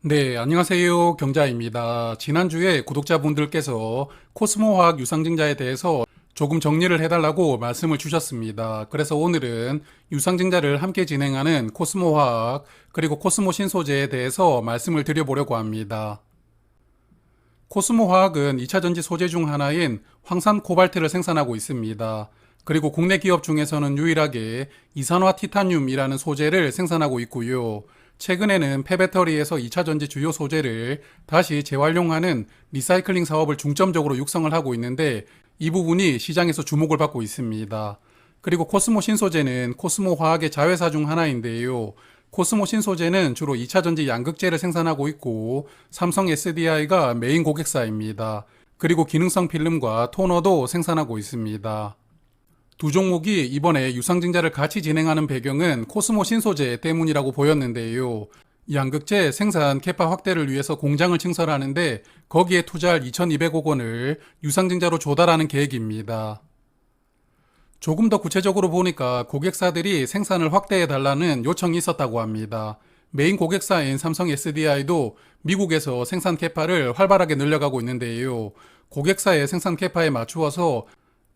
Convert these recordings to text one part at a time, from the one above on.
네, 안녕하세요. 경자입니다. 지난주에 구독자분들께서 코스모화학 유상증자에 대해서 조금 정리를 해달라고 말씀을 주셨습니다. 그래서 오늘은 유상증자를 함께 진행하는 코스모화학 그리고 코스모 신소재에 대해서 말씀을 드려보려고 합니다. 코스모화학은 2차전지 소재 중 하나인 황산 코발트를 생산하고 있습니다. 그리고 국내 기업 중에서는 유일하게 이산화 티타늄이라는 소재를 생산하고 있고요. 최근에는 폐배터리에서 2차전지 주요 소재를 다시 재활용하는 리사이클링 사업을 중점적으로 육성을 하고 있는데 이 부분이 시장에서 주목을 받고 있습니다. 그리고 코스모 신소재는 코스모 화학의 자회사 중 하나인데요. 코스모 신소재는 주로 2차전지 양극재를 생산하고 있고 삼성 SDI가 메인 고객사입니다. 그리고 기능성 필름과 토너도 생산하고 있습니다. 두 종목이 이번에 유상증자를 같이 진행하는 배경은 코스모 신소재 때문이라고 보였는데요. 양극재 생산 캐파 확대를 위해서 공장을 증설하는데 거기에 투자할 2,200억 원을 유상증자로 조달하는 계획입니다. 조금 더 구체적으로 보니까 고객사들이 생산을 확대해 달라는 요청이 있었다고 합니다. 메인 고객사인 삼성 SDI도 미국에서 생산 캐파를 활발하게 늘려가고 있는데요. 고객사의 생산 캐파에 맞추어서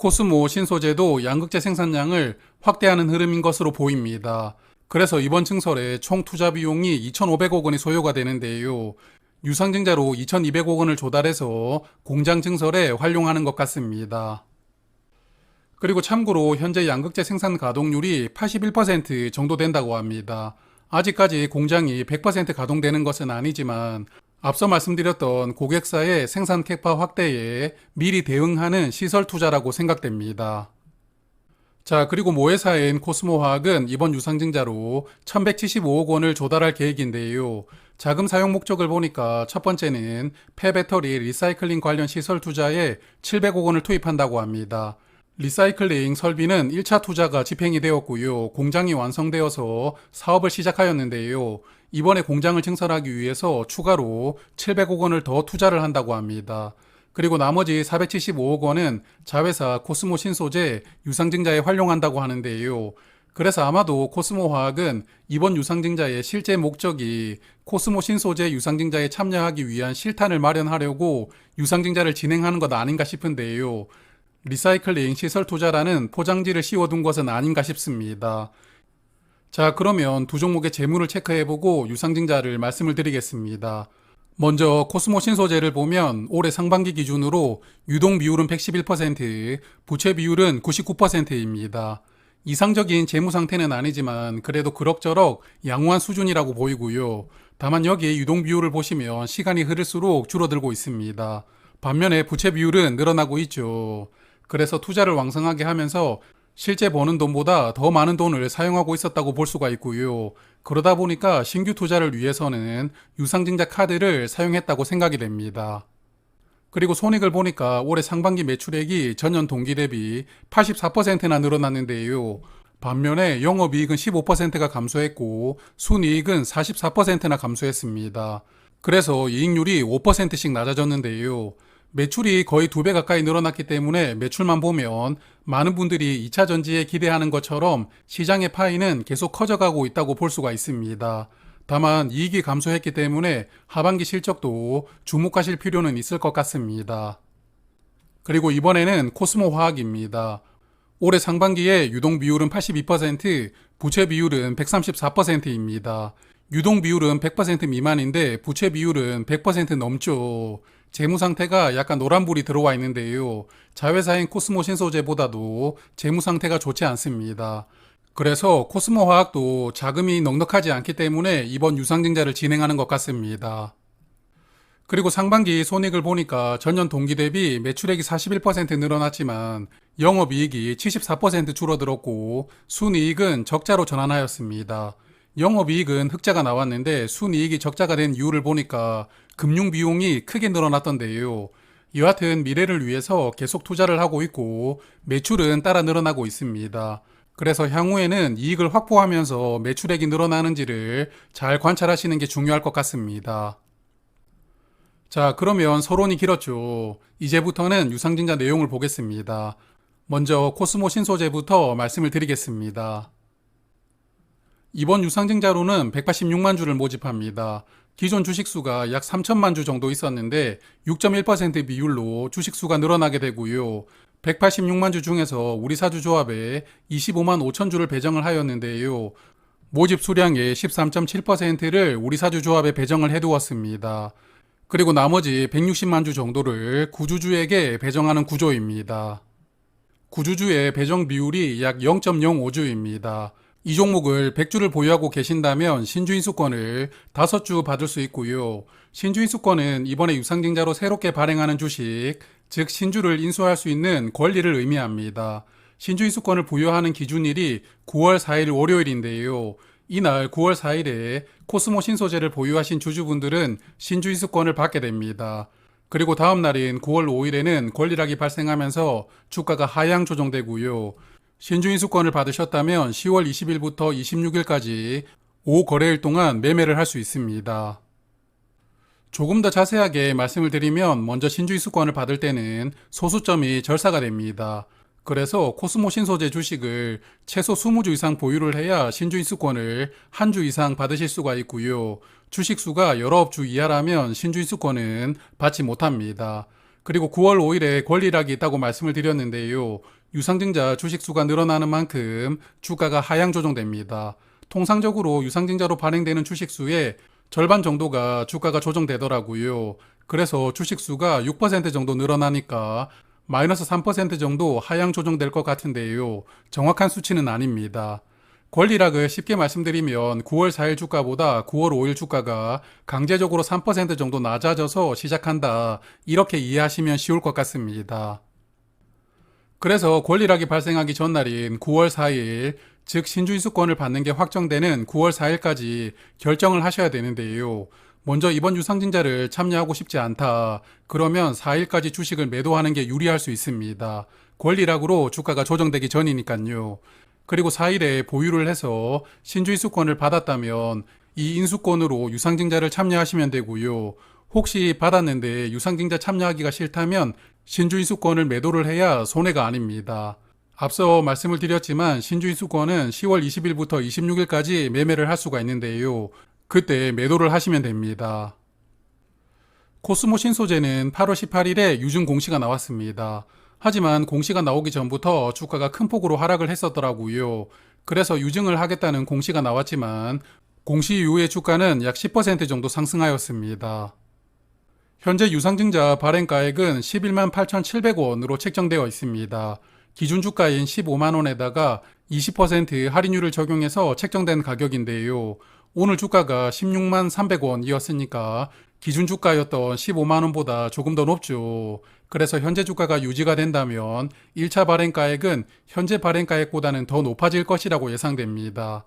코스모 신소재도 양극재 생산량을 확대하는 흐름인 것으로 보입니다. 그래서 이번 증설에 총 투자 비용이 2,500억 원이 소요가 되는데요. 유상증자로 2,200억 원을 조달해서 공장 증설에 활용하는 것 같습니다. 그리고 참고로 현재 양극재 생산 가동률이 81% 정도 된다고 합니다. 아직까지 공장이 100% 가동되는 것은 아니지만 앞서 말씀드렸던 고객사의 생산 캐파 확대에 미리 대응하는 시설 투자라고 생각됩니다. 자, 그리고 모회사인 코스모화학은 이번 유상증자로 1175억 원을 조달할 계획인데요. 자금 사용 목적을 보니까 첫 번째는 폐배터리 리사이클링 관련 시설 투자에 700억 원을 투입한다고 합니다. 리사이클링 설비는 1차 투자가 집행이 되었고요. 공장이 완성되어서 사업을 시작하였는데요. 이번에 공장을 증설하기 위해서 추가로 700억 원을 더 투자를 한다고 합니다. 그리고 나머지 475억 원은 자회사 코스모 신소재 유상증자에 활용한다고 하는데요. 그래서 아마도 코스모 화학은 이번 유상증자의 실제 목적이 코스모 신소재 유상증자에 참여하기 위한 실탄을 마련하려고 유상증자를 진행하는 것 아닌가 싶은데요. 리사이클링 시설 투자라는 포장지를 씌워둔 것은 아닌가 싶습니다. 자, 그러면 두 종목의 재물을 체크해보고 유상증자를 말씀을 드리겠습니다. 먼저 코스모 신소재를 보면 올해 상반기 기준으로 유동 비율은 111%, 부채 비율은 99%입니다. 이상적인 재무 상태는 아니지만 그래도 그럭저럭 양호한 수준이라고 보이고요. 다만 여기에 유동 비율을 보시면 시간이 흐를수록 줄어들고 있습니다. 반면에 부채 비율은 늘어나고 있죠. 그래서 투자를 왕성하게 하면서 실제 버는 돈보다 더 많은 돈을 사용하고 있었다고 볼 수가 있고요. 그러다 보니까 신규 투자를 위해서는 유상증자 카드를 사용했다고 생각이 됩니다. 그리고 손익을 보니까 올해 상반기 매출액이 전년 동기 대비 84%나 늘어났는데요. 반면에 영업이익은 15%가 감소했고 순이익은 44%나 감소했습니다. 그래서 이익률이 5%씩 낮아졌는데요. 매출이 거의 2배 가까이 늘어났기 때문에 매출만 보면 많은 분들이 2차 전지에 기대하는 것처럼 시장의 파이는 계속 커져가고 있다고 볼 수가 있습니다. 다만 이익이 감소했기 때문에 하반기 실적도 주목하실 필요는 있을 것 같습니다. 그리고 이번에는 코스모 화학입니다. 올해 상반기에 유동 비율은 82%, 부채 비율은 134%입니다. 유동 비율은 100% 미만인데 부채 비율은 100% 넘죠. 재무 상태가 약간 노란불이 들어와 있는데요. 자회사인 코스모 신소재보다도 재무 상태가 좋지 않습니다. 그래서 코스모 화학도 자금이 넉넉하지 않기 때문에 이번 유상증자를 진행하는 것 같습니다. 그리고 상반기 손익을 보니까 전년 동기 대비 매출액이 41% 늘어났지만 영업이익이 74% 줄어들었고 순이익은 적자로 전환하였습니다. 영업이익은 흑자가 나왔는데 순이익이 적자가 된 이유를 보니까 금융 비용이 크게 늘어났던데요. 여하튼 미래를 위해서 계속 투자를 하고 있고 매출은 따라 늘어나고 있습니다. 그래서 향후에는 이익을 확보하면서 매출액이 늘어나는지를 잘 관찰하시는 게 중요할 것 같습니다. 자, 그러면 서론이 길었죠. 이제부터는 유상증자 내용을 보겠습니다. 먼저 코스모 신소재부터 말씀을 드리겠습니다. 이번 유상증자로는 186만 주를 모집합니다. 기존 주식수가 약 3천만 주 정도 있었는데 6.1% 비율로 주식수가 늘어나게 되고요. 186만 주 중에서 우리사주조합에 25만 5천 주를 배정을 하였는데요. 모집 수량의 13.7%를 우리사주조합에 배정을 해두었습니다. 그리고 나머지 160만 주 정도를 구주주에게 배정하는 구조입니다. 구주주의 배정 비율이 약 0.05주입니다. 이 종목을 100주를 보유하고 계신다면 신주인수권을 5주 받을 수 있고요. 신주인수권은 이번에 유상증자로 새롭게 발행하는 주식, 즉 신주를 인수할 수 있는 권리를 의미합니다. 신주인수권을 부여하는 기준일이 9월 4일 월요일인데요. 이날 9월 4일에 코스모 신소재를 보유하신 주주분들은 신주인수권을 받게 됩니다. 그리고 다음 날인 9월 5일에는 권리락이 발생하면서 주가가 하향 조정되고요. 신주인수권을 받으셨다면 10월 20일부터 26일까지 5거래일 동안 매매를 할 수 있습니다. 조금 더 자세하게 말씀을 드리면 먼저 신주인수권을 받을 때는 소수점이 절사가 됩니다. 그래서 코스모 신소재 주식을 최소 20주 이상 보유를 해야 신주인수권을 한 주 이상 받으실 수가 있고요. 주식수가 19주 이하라면 신주인수권은 받지 못합니다. 그리고 9월 5일에 권리락이 있다고 말씀을 드렸는데요. 유상증자 주식수가 늘어나는 만큼 주가가 하향 조정됩니다. 통상적으로 유상증자로 발행되는 주식수의 절반 정도가 주가가 조정되더라고요. 그래서 주식수가 6% 정도 늘어나니까 마이너스 3% 정도 하향 조정될 것 같은데요. 정확한 수치는 아닙니다. 권리락을 쉽게 말씀드리면 9월 4일 주가보다 9월 5일 주가가 강제적으로 3% 정도 낮아져서 시작한다. 이렇게 이해하시면 쉬울 것 같습니다. 그래서 권리락이 발생하기 전날인 9월 4일, 즉 신주인수권을 받는 게 확정되는 9월 4일까지 결정을 하셔야 되는데요. 먼저 이번 유상증자를 참여하고 싶지 않다. 그러면 4일까지 주식을 매도하는 게 유리할 수 있습니다. 권리락으로 주가가 조정되기 전이니까요. 그리고 4일에 보유를 해서 신주인수권을 받았다면 이 인수권으로 유상증자를 참여하시면 되고요. 혹시 받았는데 유상증자 참여하기가 싫다면 신주인수권을 매도를 해야 손해가 아닙니다. 앞서 말씀을 드렸지만 신주인수권은 10월 20일부터 26일까지 매매를 할 수가 있는데요. 그때 매도를 하시면 됩니다. 코스모 신소재는 8월 18일에 유증 공시가 나왔습니다. 하지만 공시가 나오기 전부터 주가가 큰 폭으로 하락을 했었더라고요. 그래서 유증을 하겠다는 공시가 나왔지만 공시 이후의 주가는 약 10% 정도 상승하였습니다. 현재 유상증자 발행가액은 11만 8,700원으로 책정되어 있습니다. 기준 주가인 15만 원에다가 20% 할인율을 적용해서 책정된 가격인데요. 오늘 주가가 16만 300원이었으니까 기준 주가였던 15만 원보다 조금 더 높죠. 그래서 현재 주가가 유지가 된다면 1차 발행가액은 현재 발행가액보다는 더 높아질 것이라고 예상됩니다.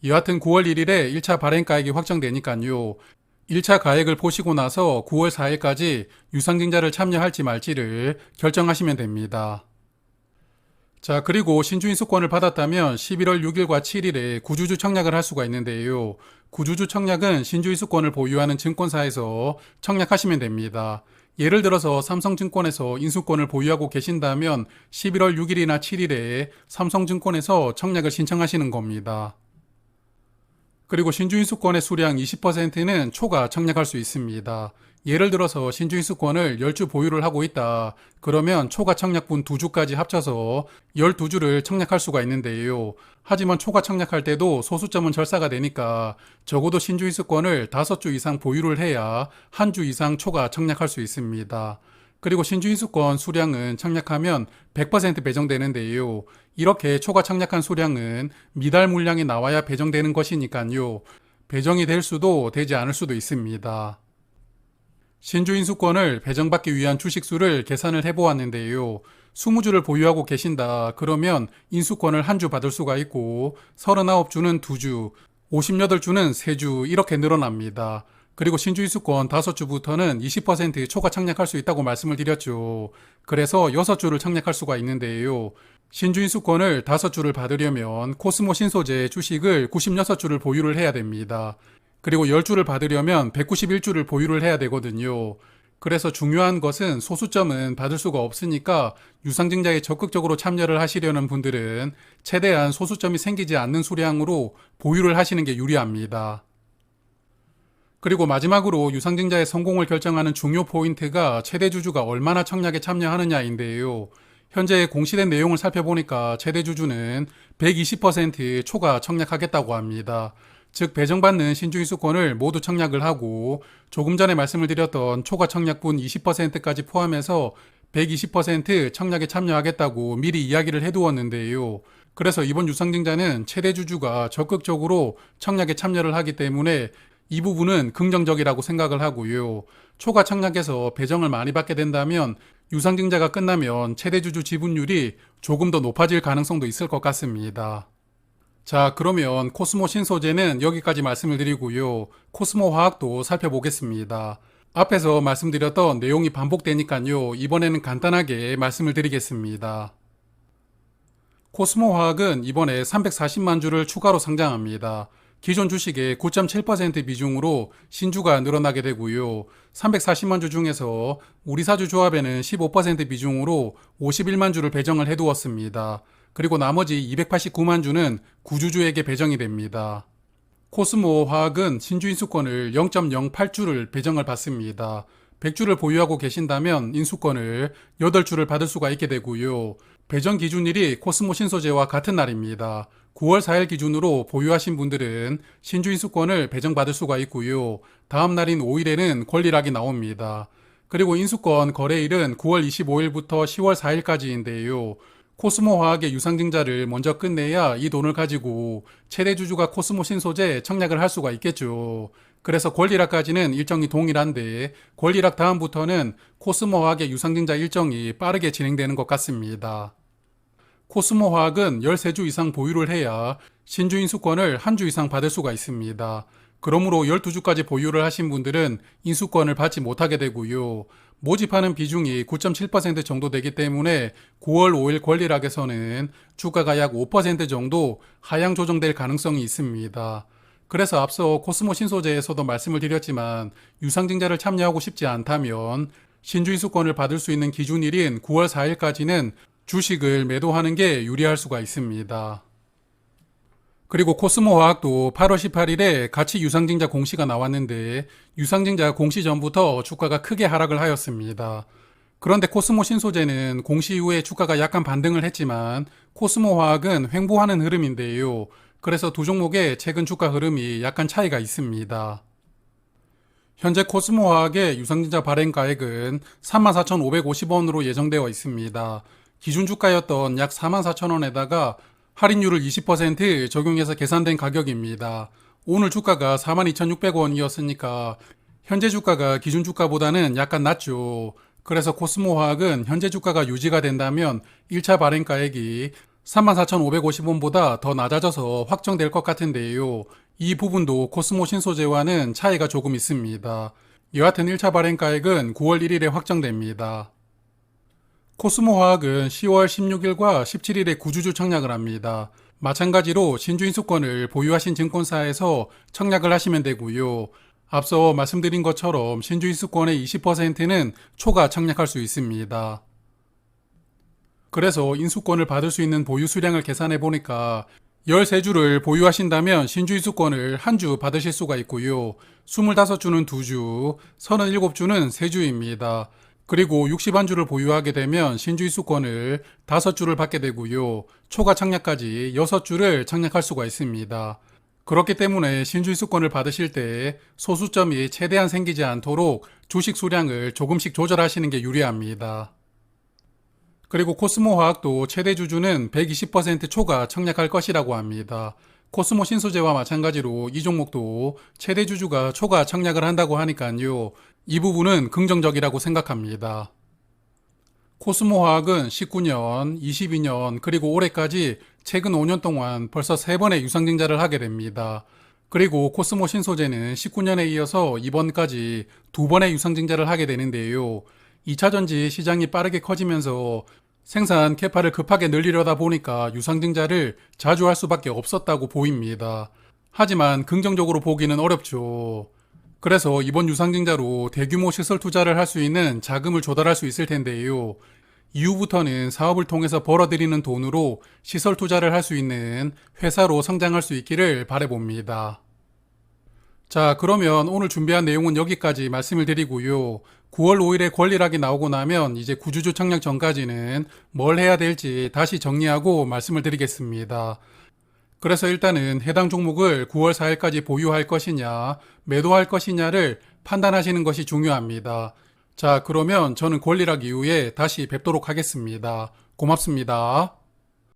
여하튼 9월 1일에 1차 발행가액이 확정되니까요. 1차 가액을 보시고 나서 9월 4일까지 유상증자를 참여할지 말지를 결정하시면 됩니다. 자, 그리고 신주인수권을 받았다면 11월 6일과 7일에 구주주 청약을 할 수가 있는데요. 구주주 청약은 신주인수권을 보유하는 증권사에서 청약하시면 됩니다. 예를 들어서 삼성증권에서 인수권을 보유하고 계신다면 11월 6일이나 7일에 삼성증권에서 청약을 신청하시는 겁니다. 그리고 신주인수권의 수량 20%는 초과 청약할 수 있습니다. 예를 들어서 신주인수권을 10주 보유를 하고 있다. 그러면 초과 청약분 2주까지 합쳐서 12주를 청약할 수가 있는데요. 하지만 초과 청약할 때도 소수점은 절사가 되니까 적어도 신주인수권을 5주 이상 보유를 해야 한 주 이상 초과 청약할 수 있습니다. 그리고 신주인수권 수량은 청약하면 100% 배정되는데요. 이렇게 초과 청약한 수량은 미달 물량이 나와야 배정되는 것이니까요. 배정이 될 수도 되지 않을 수도 있습니다. 신주인수권을 배정받기 위한 주식수를 계산을 해보았는데요. 20주를 보유하고 계신다. 그러면 인수권을 한 주 받을 수가 있고 39주는 2주, 58주는 3주 이렇게 늘어납니다. 그리고 신주인수권 5주부터는 20% 초과 청약할 수 있다고 말씀을 드렸죠. 그래서 6주를 청약할 수가 있는데요. 신주인수권을 5주를 받으려면 코스모 신소재 주식을 96주를 보유를 해야 됩니다. 그리고 10주를 받으려면 191주를 보유를 해야 되거든요. 그래서 중요한 것은 소수점은 받을 수가 없으니까 유상증자에 적극적으로 참여를 하시려는 분들은 최대한 소수점이 생기지 않는 수량으로 보유를 하시는 게 유리합니다. 그리고 마지막으로 유상증자의 성공을 결정하는 중요 포인트가 최대 주주가 얼마나 청약에 참여하느냐인데요. 현재 공시된 내용을 살펴보니까 최대 주주는 120% 초과 청약하겠다고 합니다. 즉 배정받는 신주인수권을 모두 청약을 하고 조금 전에 말씀을 드렸던 초과 청약분 20%까지 포함해서 120% 청약에 참여하겠다고 미리 이야기를 해두었는데요. 그래서 이번 유상증자는 최대 주주가 적극적으로 청약에 참여를 하기 때문에 이 부분은 긍정적이라고 생각을 하고요. 초과 청약에서 배정을 많이 받게 된다면 유상증자가 끝나면 최대 주주 지분율이 조금 더 높아질 가능성도 있을 것 같습니다. 자, 그러면 코스모 신소재는 여기까지 말씀을 드리고요. 코스모 화학도 살펴보겠습니다. 앞에서 말씀드렸던 내용이 반복되니까요. 이번에는 간단하게 말씀을 드리겠습니다. 코스모 화학은 이번에 340만 주를 추가로 상장합니다. 기존 주식의 9.7% 비중으로 신주가 늘어나게 되고요. 340만 주 중에서 우리사주 조합에는 15% 비중으로 51만 주를 배정을 해두었습니다. 그리고 나머지 289만 주는 구주주에게 배정이 됩니다. 코스모 화학은 신주인수권을 0.08주를 배정을 받습니다. 100주를 보유하고 계신다면 인수권을 8주를 받을 수가 있게 되고요. 배정 기준일이 코스모 신소재와 같은 날입니다. 9월 4일 기준으로 보유하신 분들은 신주인수권을 배정받을 수가 있고요. 다음 날인 5일에는 권리락이 나옵니다. 그리고 인수권 거래일은 9월 25일부터 10월 4일까지인데요. 코스모 화학의 유상증자를 먼저 끝내야 이 돈을 가지고 최대 주주가 코스모 신소재 청약을 할 수가 있겠죠. 그래서 권리락까지는 일정이 동일한데 권리락 다음부터는 코스모 화학의 유상증자 일정이 빠르게 진행되는 것 같습니다. 코스모 화학은 13주 이상 보유를 해야 신주인수권을 한 주 이상 받을 수가 있습니다. 그러므로 12주까지 보유를 하신 분들은 인수권을 받지 못하게 되고요. 모집하는 비중이 9.7% 정도 되기 때문에 9월 5일 권리락에서는 주가가 약 5% 정도 하향 조정될 가능성이 있습니다. 그래서 앞서 코스모 신소재에서도 말씀을 드렸지만 유상증자를 참여하고 싶지 않다면 신주인수권을 받을 수 있는 기준일인 9월 4일까지는 주식을 매도하는 게 유리할 수가 있습니다. 그리고 코스모 화학도 8월 18일에 가치 유상증자 공시가 나왔는데 유상증자 공시 전부터 주가가 크게 하락을 하였습니다. 그런데 코스모 신소재는 공시 이후에 주가가 약간 반등을 했지만 코스모 화학은 횡보하는 흐름인데요. 그래서 두 종목의 최근 주가 흐름이 약간 차이가 있습니다. 현재 코스모 화학의 유상증자 발행가액은 34,550원으로 예정되어 있습니다. 기준 주가였던 약 44,000원에다가 할인율을 20% 적용해서 계산된 가격입니다. 오늘 주가가 42,600원이었으니까 현재 주가가 기준 주가보다는 약간 낮죠. 그래서 코스모 화학은 현재 주가가 유지가 된다면 1차 발행가액이 34,550원보다 더 낮아져서 확정될 것 같은데요. 이 부분도 코스모 신소재와는 차이가 조금 있습니다. 여하튼 1차 발행가액은 9월 1일에 확정됩니다. 코스모 화학은 10월 16일과 17일에 구주주 청약을 합니다. 마찬가지로 신주인수권을 보유하신 증권사에서 청약을 하시면 되고요. 앞서 말씀드린 것처럼 신주인수권의 20%는 초과 청약할 수 있습니다. 그래서 인수권을 받을 수 있는 보유 수량을 계산해 보니까 13주를 보유하신다면 신주인수권을 한 주 받으실 수가 있고요. 25주는 2주, 37주는 3주입니다. 그리고 60안주를 보유하게 되면 신주인수권을 5주를 받게 되고요. 초과 청약까지 6주를 청약할 수가 있습니다. 그렇기 때문에 신주인수권을 받으실 때 소수점이 최대한 생기지 않도록 주식 수량을 조금씩 조절하시는 게 유리합니다. 그리고 코스모 화학도 최대 주주는 120% 초과 청약할 것이라고 합니다. 코스모 신소재와 마찬가지로 이 종목도 최대 주주가 초과 청약을 한다고 하니까요. 이 부분은 긍정적이라고 생각합니다. 코스모 화학은 19년, 22년, 그리고 올해까지 최근 5년 동안 벌써 3번의 유상증자를 하게 됩니다. 그리고 코스모 신소재는 19년에 이어서 이번까지 2번의 유상증자를 하게 되는데요. 2차전지 시장이 빠르게 커지면서 생산 캐파를 급하게 늘리려다 보니까 유상증자를 자주 할 수밖에 없었다고 보입니다. 하지만 긍정적으로 보기는 어렵죠. 그래서 이번 유상증자로 대규모 시설 투자를 할 수 있는 자금을 조달할 수 있을 텐데요. 이후부터는 사업을 통해서 벌어들이는 돈으로 시설 투자를 할 수 있는 회사로 성장할 수 있기를 바라봅니다. 자, 그러면 오늘 준비한 내용은 여기까지 말씀을 드리고요. 9월 5일에 권리락이 나오고 나면 이제 구주주 청약 전까지는 뭘 해야 될지 다시 정리하고 말씀을 드리겠습니다. 그래서 일단은 해당 종목을 9월 4일까지 보유할 것이냐, 매도할 것이냐를 판단하시는 것이 중요합니다. 자, 그러면 저는 권리락 이후에 다시 뵙도록 하겠습니다. 고맙습니다.